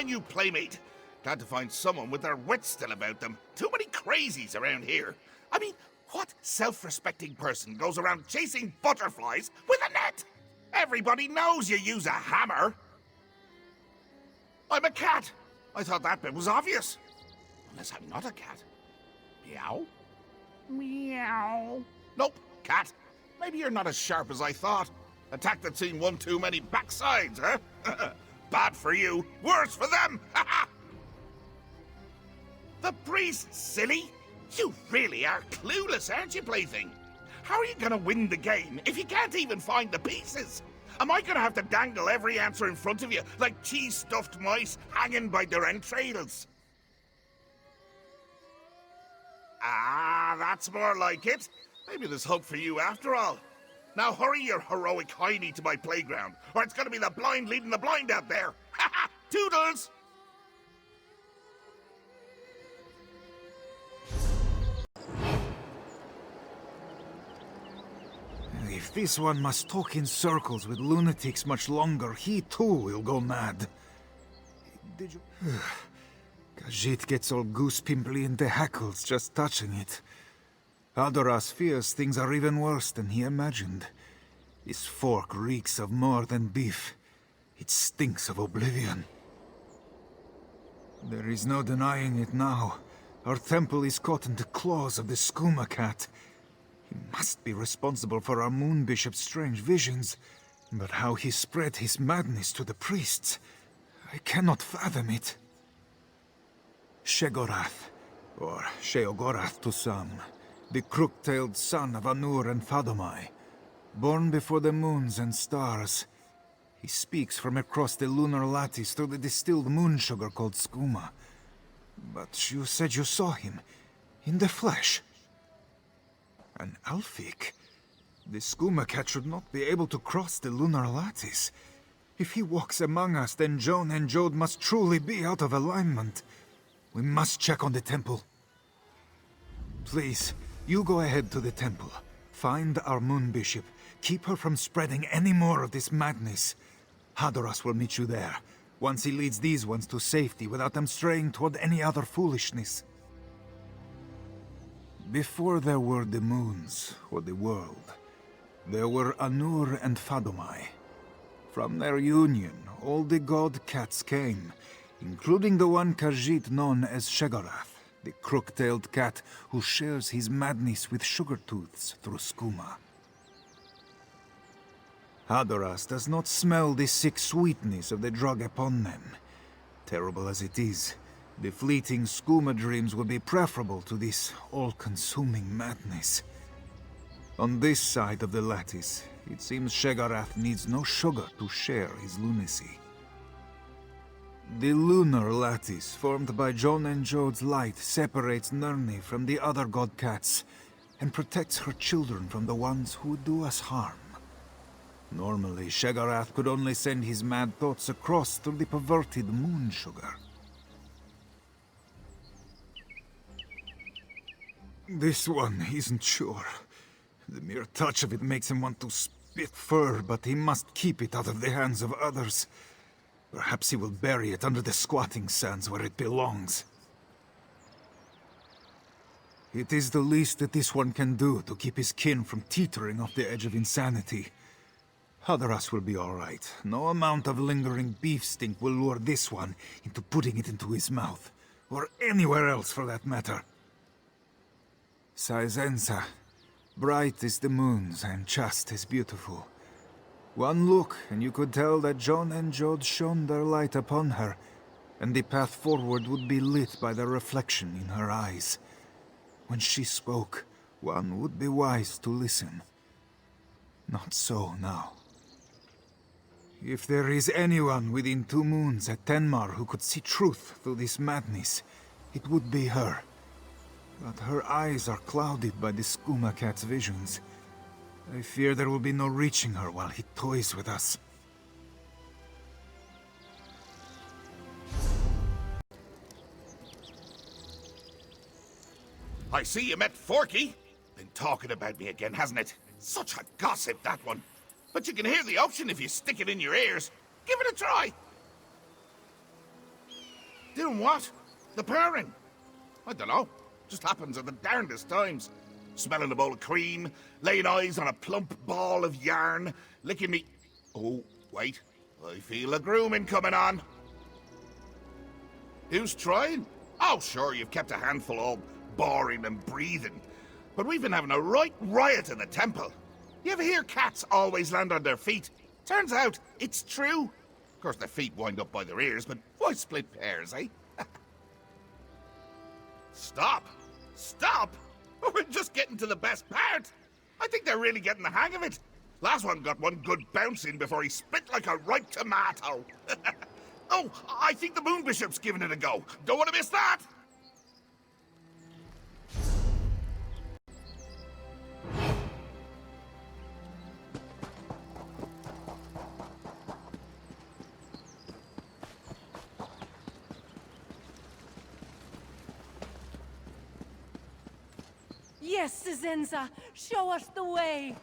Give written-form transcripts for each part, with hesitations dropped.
my new playmate. Glad to find someone with their wits still about them. Too many crazies around here. I mean, what self-respecting person goes around chasing butterflies with a net? Everybody knows you use a hammer. I'm a cat. I thought that bit was obvious. Unless I'm not a cat. Meow? Meow. Nope, cat. Maybe you're not as sharp as I thought. Attack that's seen one too many backsides, huh? Bad for you, worse for them! The priest, silly! You really are clueless, aren't you, plaything? How are you gonna win the game if you can't even find the pieces? Am I gonna have to dangle every answer in front of you like cheese-stuffed mice hanging by their entrails? Ah, that's more like it. Maybe there's hope for you after all. Now hurry your heroic hiney to my playground, or it's gonna be the blind leading the blind out there. Ha ha! Toodles! If this one must talk in circles with lunatics much longer, he too will go mad. Did you... Khajiit gets all goose-pimply in the hackles just touching it. Haduras fears things are even worse than he imagined. This fork reeks of more than beef. It stinks of oblivion. There is no denying it now. Our temple is caught in the claws of the Skooma cat. He must be responsible for our moon bishop's strange visions. But how he spread his madness to the priests, I cannot fathom it. Sheogorath, or Sheogorath to some, the crook-tailed son of Anur and Fadomai, born before the moons and stars. He speaks from across the lunar lattice through the distilled moon sugar called Skooma. But you said you saw him, in the flesh. An Alfik? The Skooma cat should not be able to cross the lunar lattice. If he walks among us, then Joan and Jode must truly be out of alignment. We must check on the temple. Please, you go ahead to the temple. Find our moon bishop. Keep her from spreading any more of this madness. Haduras will meet you there, once he leads these ones to safety without them straying toward any other foolishness. Before there were the moons, or the world, there were Anur and Fadomai. From their union, all the god cats came, including the one Khajiit known as Sheogorath, the crook-tailed cat who shares his madness with Sugartooths through Skooma. Haduras does not smell the sick sweetness of the drug upon them. Terrible as it is, the fleeting Skooma dreams would be preferable to this all-consuming madness. On this side of the lattice, it seems Sheogorath needs no sugar to share his lunacy. The lunar lattice, formed by Joan and Jode's light, separates Nirni from the other god cats, and protects her children from the ones who would do us harm. Normally, Sheogorath could only send his mad thoughts across through the perverted moon sugar. This one isn't sure. The mere touch of it makes him want to spit fur, but he must keep it out of the hands of others. Perhaps he will bury it under the squatting sands where it belongs. It is the least that this one can do to keep his kin from teetering off the edge of insanity. Haduras will be all right. No amount of lingering beef stink will lure this one into putting it into his mouth, or anywhere else for that matter. Saizensa, bright as the moons and just as beautiful. One look, and you could tell that Joan and Jode shone their light upon her, and the path forward would be lit by the reflection in her eyes. When she spoke, one would be wise to listen. Not so now. If there is anyone within 2 moons at Tenmar who could see truth through this madness, it would be her. But her eyes are clouded by the Skooma cat's visions. I fear there will be no reaching her while he toys with us. I see you met Forky. Been talking about me again, hasn't it? Such a gossip, that one. But you can hear the option if you stick it in your ears. Give it a try. Doing what? The pairing? I don't know. Just happens at the darndest times. Smelling a bowl of cream, laying eyes on a plump ball of yarn, licking me... Oh, wait. I feel a grooming coming on. Who's trying? Oh, sure, you've kept a handful all boring and breathing. But we've been having a right riot in the temple. You ever hear cats always land on their feet? Turns out, it's true. Of course, their feet wind up by their ears, but why split pairs, eh? Stop! Stop! We're just getting to the best part. I think they're really getting the hang of it. Last one got one good bouncing before he spit like a ripe tomato. Oh, I think the Moon Bishop's giving it a go. Don't want to miss that! Yes, Cisenza, show us the way.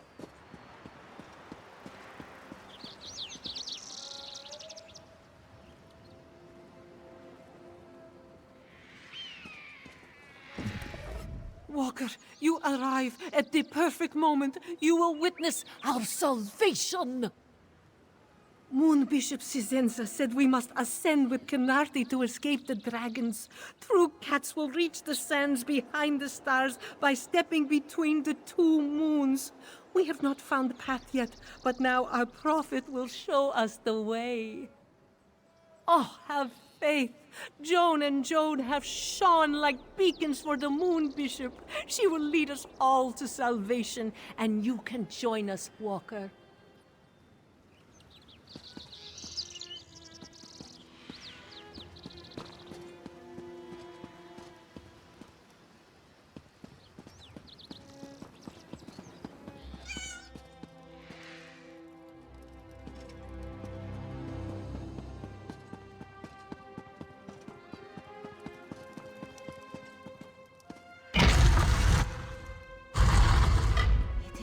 Walker, you arrive at the perfect moment. You will witness our salvation. Moon Bishop Cisenza said we must ascend with Canarti to escape the dragons. True cats will reach the sands behind the stars by stepping between the two moons. We have not found the path yet, but now our prophet will show us the way. Oh, have faith. Joan and Joan have shone like beacons for the Moon Bishop. She will lead us all to salvation, and you can join us, Walker.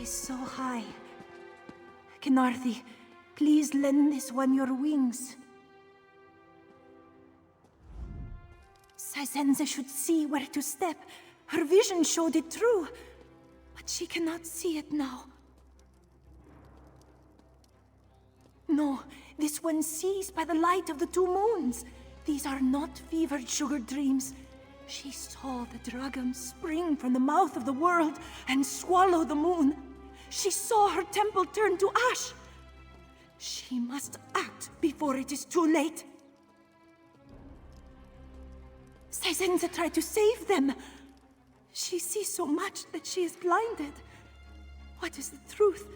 So high. Canarthi, please lend this one your wings. Cisenza should see where to step. Her vision showed it true, but she cannot see it now. No, this one sees by the light of the two moons. These are not fevered sugar dreams. She saw the dragon spring from the mouth of the world and swallow the moon. She saw her temple turn to ash. She must act before it is too late. Cisenza tried to save them. She sees so much that she is blinded. What is the truth?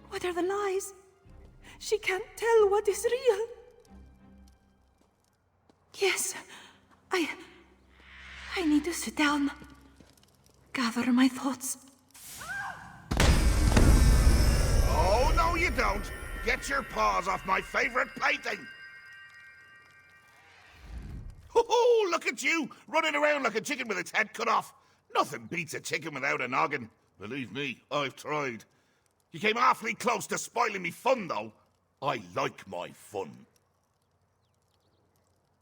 What are the lies? She can't tell what is real. Yes, I need to sit down. Gather my thoughts. Oh, no you don't. Get your paws off my favorite painting. Ho-ho, look at you, running around like a chicken with its head cut off. Nothing beats a chicken without a noggin. Believe me, I've tried. You came awfully close to spoiling me fun, though. I like my fun.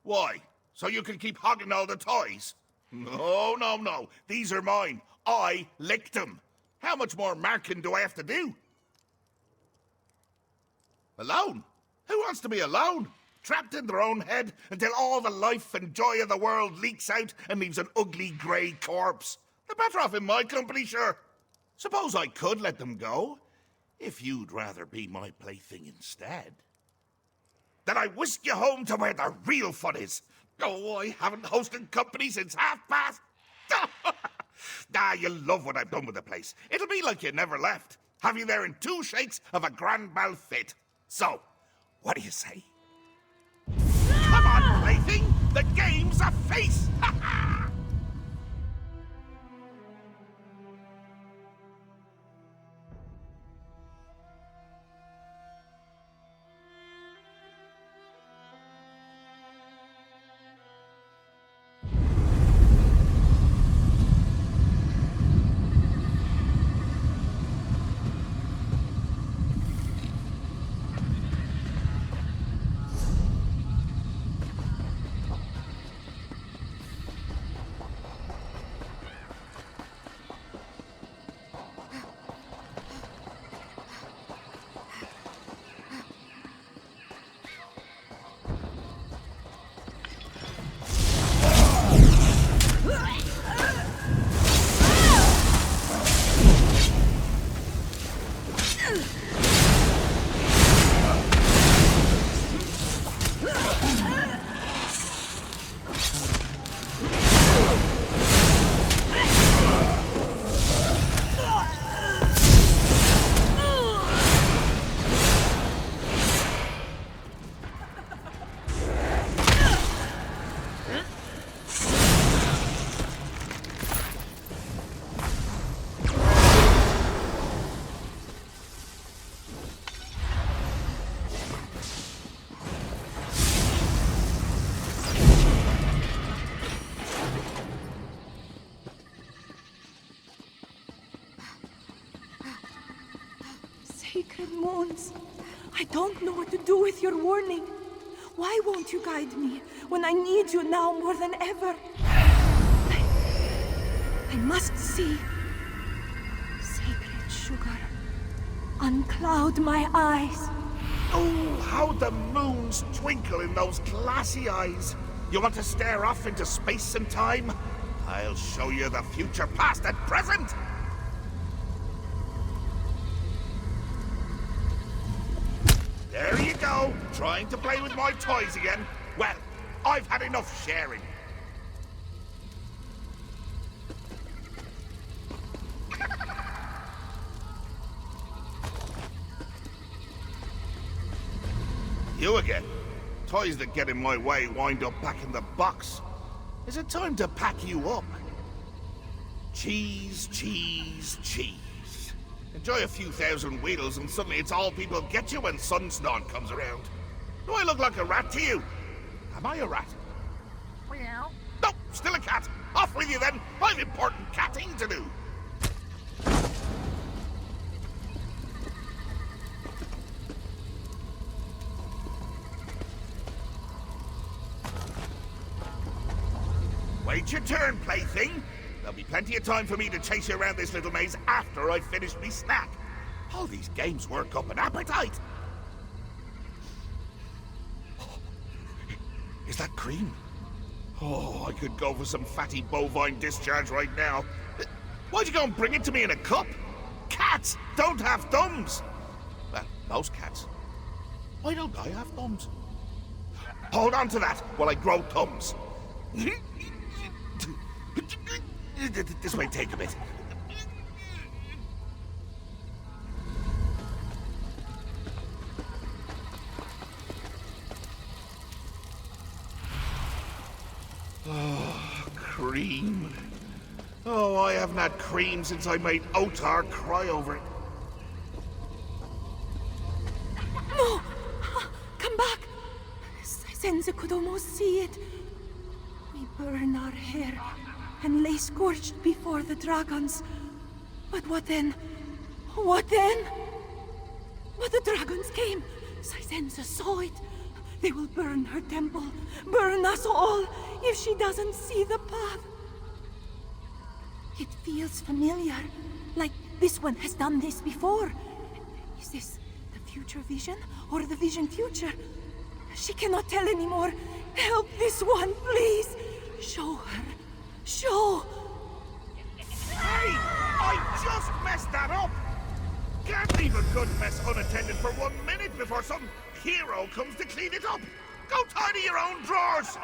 Why? So you can keep hogging all the toys? No, no, no. These are mine. I licked them. How much more marking do I have to do? Alone? Who wants to be alone? Trapped in their own head until all the life and joy of the world leaks out and leaves an ugly grey corpse. They're better off in my company, sure. Suppose I could let them go, if you'd rather be my plaything instead. Then I whisk you home to where the real fun is. Oh, I haven't hosted company since 1:30. Ah, you'll love what I've done with the place. It'll be like you never left. Have you there in 2 shakes of a grand mal fit. So, what do you say? Come on, plaything! The game's a face! Ha ha! sacred moons. I don't know what to do with your warning. Why won't you guide me when I need you now more than ever? I must see. Sacred sugar, uncloud my eyes. Oh, how the moons twinkle in those glassy eyes. You want to stare off into space and time? I'll show you the future, past and present! There you go, trying to play with my toys again. Well, I've had enough sharing. You again. Toys that get in my way wind up back in the box. Is it time to pack you up? Cheese, cheese, cheese. Enjoy a few thousand wheels and suddenly it's all people get you when Sunstorm comes around. Do I look like a rat to you? Am I a rat? Meow. No, still a cat. Off with you then. I've important catting to do. Wait your turn, plaything. There'll be plenty of time for me to chase you around this little maze after I've finished me snack. All these games work up an appetite. Is that cream? Oh, I could go for some fatty bovine discharge right now. Why'd you go and bring it to me in a cup? Cats don't have thumbs. Well, most cats. Why don't I have thumbs? Hold on to that while I grow thumbs. This might take a bit. Oh, cream. Oh, I haven't had cream since I made Otar cry over it. No! Come back! Senza could almost see it. We burn our hair and lay scorched before the dragons. But what then? What then? But the dragons came. Sisenza saw it. They will burn her temple, burn us all, if she doesn't see the path. It feels familiar, like this one has done this before. Is this the future vision, or the vision future? She cannot tell anymore. Help this one, please. Show her. Show! Hey! I just messed that up! Can't leave a good mess unattended for 1 minute before some hero comes to clean it up! Go tidy your own drawers!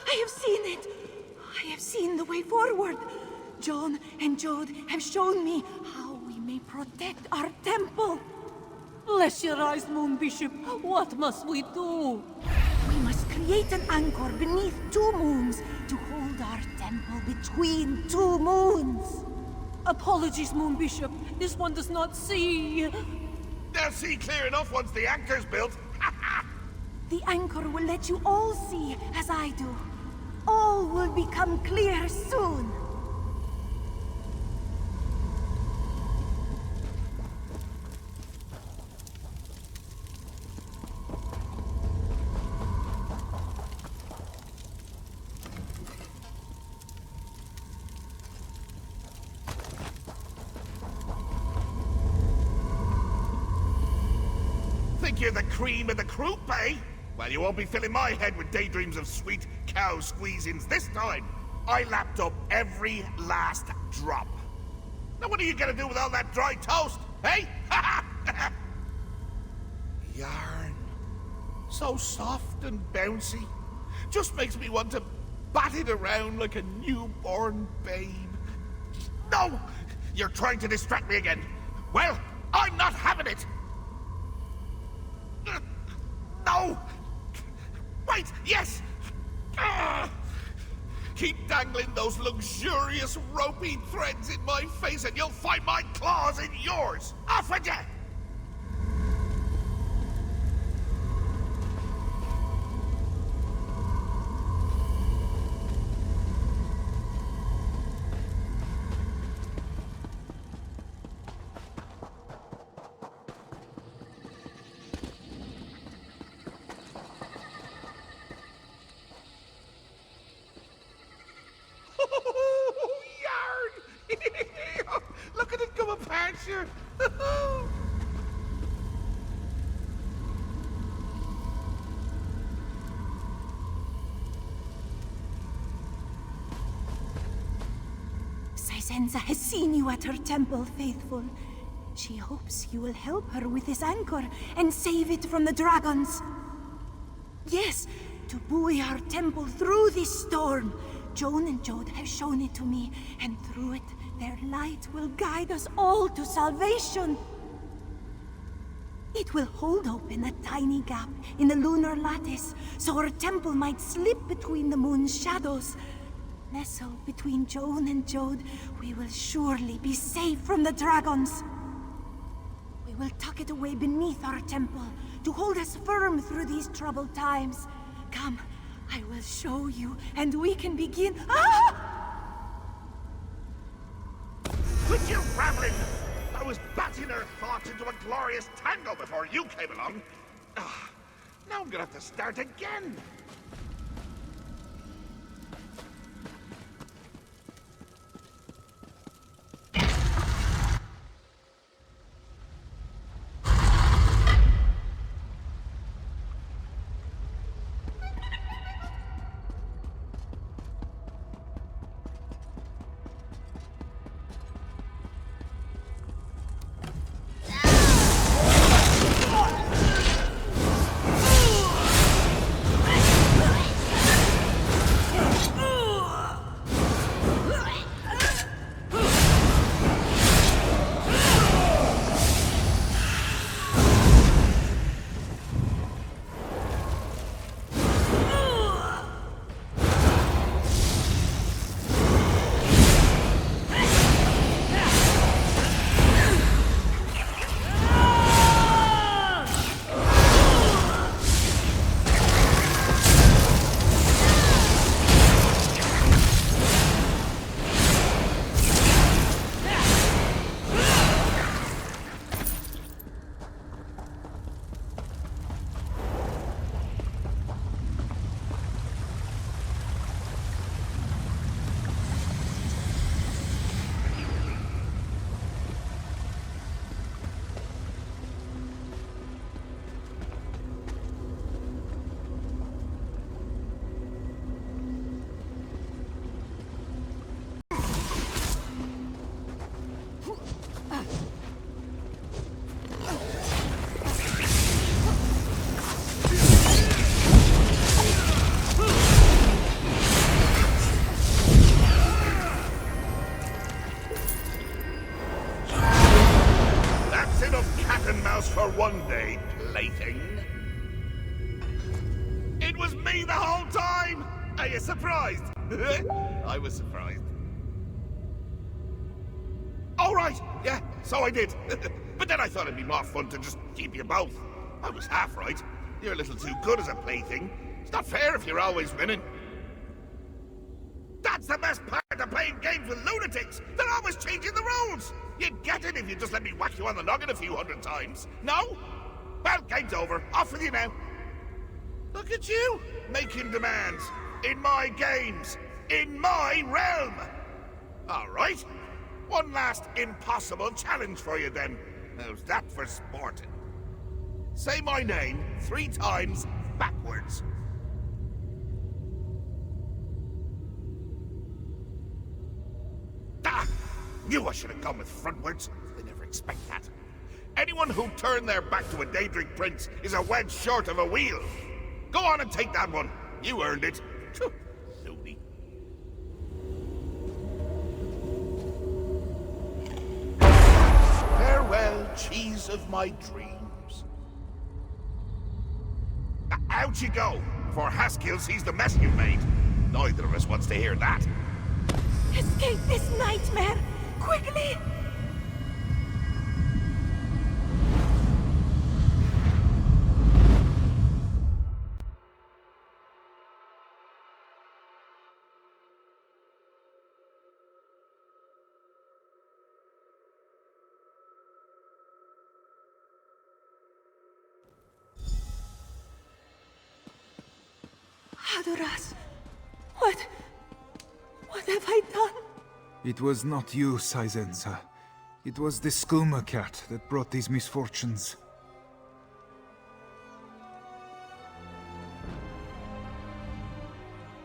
I have seen it! I have seen the way forward. John and Jode have shown me how we may protect our temple. Bless your eyes, Moon Bishop. What must we do? We must create an anchor beneath 2 moons to hold our temple between 2 moons. Apologies, Moon Bishop. This one does not see. They'll see clear enough once the anchor's built. The anchor will let you all see as I do. All will become clear soon. Think you're the cream of the croup, eh? Well, you won't be filling my head with daydreams of sweet cow squeezings this time. I lapped up every last drop. Now what are you gonna do with all that dry toast, eh? Yarn. So soft and bouncy. Just makes me want to bat it around like a newborn babe. No! You're trying to distract me again. Well, I'm not having it! No! Wait, yes! Keep dangling those luxurious ropey threads in my face and you'll find my claws in yours! Off with you! Yarn! Look at it come apart, sure. Sisenza has seen you at her temple, faithful. She hopes you will help her with this anchor and save it from the dragons. Yes, to buoy our temple through this storm. Joan and Jode have shown it to me, and through it, their light will guide us all to salvation. It will hold open a tiny gap in the lunar lattice, so our temple might slip between the moon's shadows. Nestled between Joan and Jode, we will surely be safe from the dragons. We will tuck it away beneath our temple to hold us firm through these troubled times. Come, I will show you, and we can begin. Ah! Quit your rambling! I was batting her thoughts into a glorious tango before you came along. Now I'm gonna have to start again. For one day, plaything. It was me the whole time! Are you surprised? I was surprised. All right, yeah, so I did. But then I thought it'd be more fun to just keep you both. I was half right. You're a little too good as a plaything. It's not fair if you're always winning. That's the best part of playing games with lunatics! They're always changing the rules! You'd get it if you just let me whack you on the noggin a few hundred times. No? Well, game's over. Off with you now. Look at you, making demands. In my games. In my realm. All right. One last impossible challenge for you then. How's that for sporting? Say my name 3 times backwards. Ah! Knew I should have gone with frontwards. They never expect that. Anyone who turned their back to a Daedric prince is a wedge short of a wheel. Go on and take that one. You earned it. Loony. Farewell, cheese of my dreams. Out you go, before Haskill sees the mess you made. Neither of us wants to hear that. Escape this nightmare! Quickly! Haduras, what have I done? It was not you, Saizenza. It was the Skooma cat that brought these misfortunes.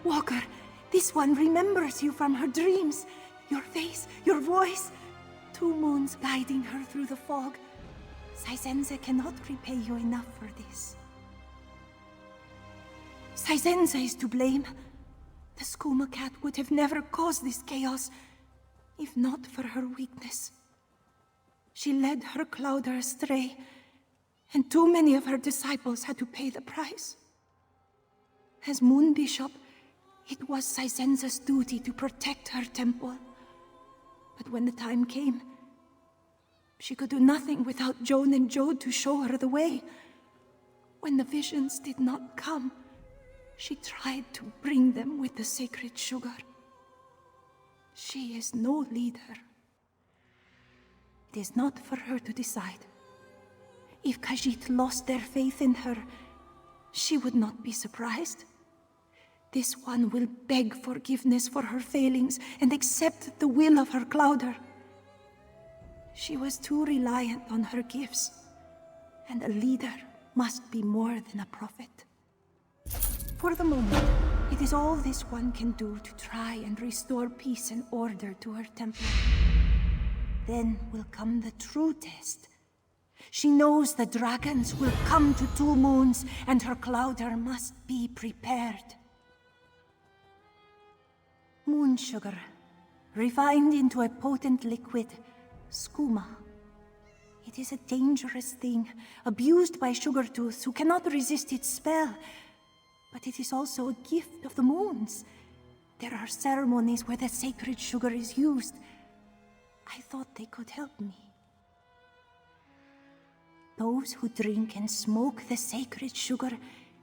Walker, this one remembers you from her dreams. Your face, your voice. 2 moons guiding her through the fog. Saizenza cannot repay you enough for this. Saizenza is to blame. The Skooma cat would have never caused this chaos, if not for her weakness. She led her Clouder astray, and too many of her disciples had to pay the price. As Moon Bishop, it was Saizenza's duty to protect her temple. But when the time came, she could do nothing without Joan and Jode to show her the way. When the visions did not come, she tried to bring them with the sacred sugar. She is no leader. It is not for her to decide. If Khajiit lost their faith in her, she would not be surprised. This one will beg forgiveness for her failings and accept the will of her Clouder. She was too reliant on her gifts, and a leader must be more than a prophet. For the moment, it is all this one can do to try and restore peace and order to her temple. Then will come the true test. She knows the dragons will come to 2 moons, and her Clouder must be prepared. Moon sugar, refined into a potent liquid, skooma. It is a dangerous thing, abused by Sugartooths who cannot resist its spell. But it is also a gift of the moons. There are ceremonies where the sacred sugar is used. I thought they could help me. Those who drink and smoke the sacred sugar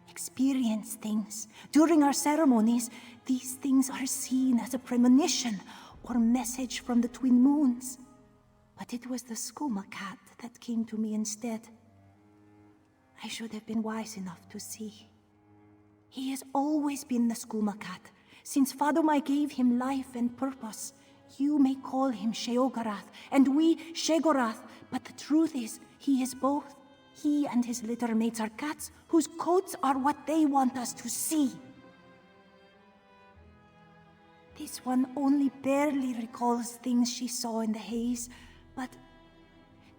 experience things. During our ceremonies, these things are seen as a premonition or message from the twin moons. But it was the Skooma cat that came to me instead. I should have been wise enough to see. He has always been the Skooma cat, since Fadumai gave him life and purpose. You may call him Sheogorath, and we Sheogorath, but the truth is, he is both. He and his litter mates are cats whose coats are what they want us to see. This one only barely recalls things she saw in the haze, but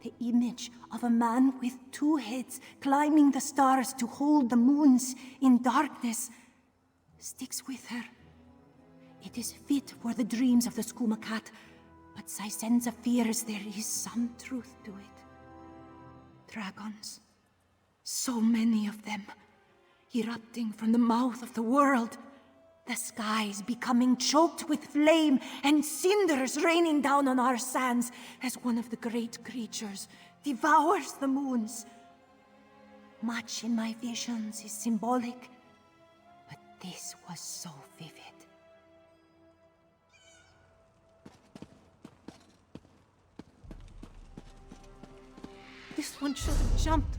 the image of a man with 2 heads climbing the stars to hold the moons in darkness sticks with her. It is fit for the dreams of the Skooma cat, but Saizenza fears there is some truth to it. Dragons. So many of them, erupting from the mouth of the world. The skies becoming choked with flame and cinders raining down on our sands as one of the great creatures devours the moons. Much in my visions is symbolic, but this was so vivid. This one should have jumped.